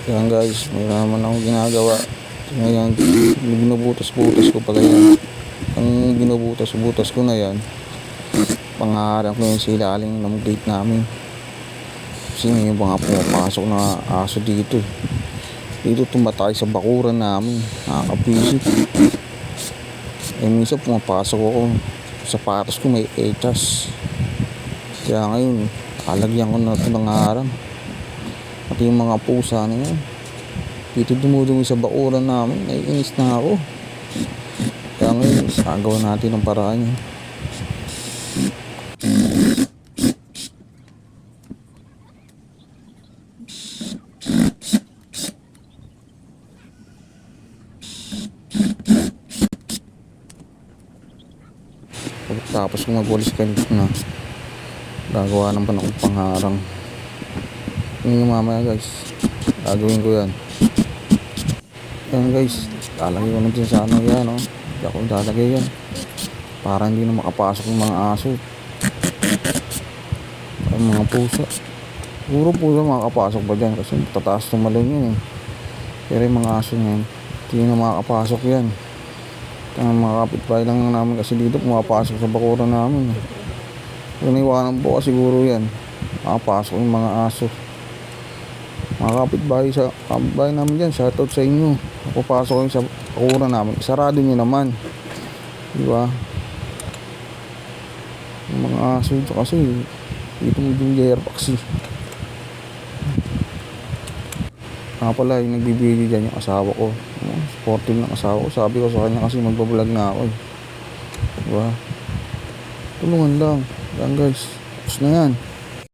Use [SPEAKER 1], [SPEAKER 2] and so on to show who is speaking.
[SPEAKER 1] Yan guys, may naman akong ginagawa. Ngayon, binubutas-butas ko pala yan. Ang binubutas-butas ko na yan, pangarap ko yung silaling ng gate namin. Kasi may mga pumapasok na aso dito. Dito tumatay sa bakuran namin. Nakakapisit. Eh minsan pumapasok ako. Sapatos ko may etas. Kaya ngayon, alagyan ko na ito ng harang. Pati yung mga pusa na yan. Dito dumudumi sa bakuran namin. Naiinis na ako. Kaya ngayon, gagawa natin ng paraan yun. Tapos kung magwalis ka na, gagawa naman akong pangharang. Yun yung mamaya guys, gagawin ko yan. Yan guys, lalagay ko na dyan sa ano yan, oh. Hindi ako lalagay yan para hindi na makapasok yung mga aso, yung mga pusa. Puro pusa makakapasok ba dyan kasi tataas tumalon yun eh. Pero yung mga aso yan, hindi na makakapasok yan. Ang mga kapitbahay lang namin kasi dito pumapasok sa bakuran namin. Kung naiwanan po siguro yan, makapasok yung mga aso. Mga kapitbahay namin dyan, shoutout sa inyo. Papasok kayo sa bakuran namin, sarado nyo naman, di ba? Yung mga aso dito kasi dito mo yung gearbox eh. Pala yung nagbibigay dyan yung asawa ko, sportive ng asawa ko. Sabi ko sa kanya kasi magbablog na ako eh, diba? Tulungan lang yan guys, tapos na yan.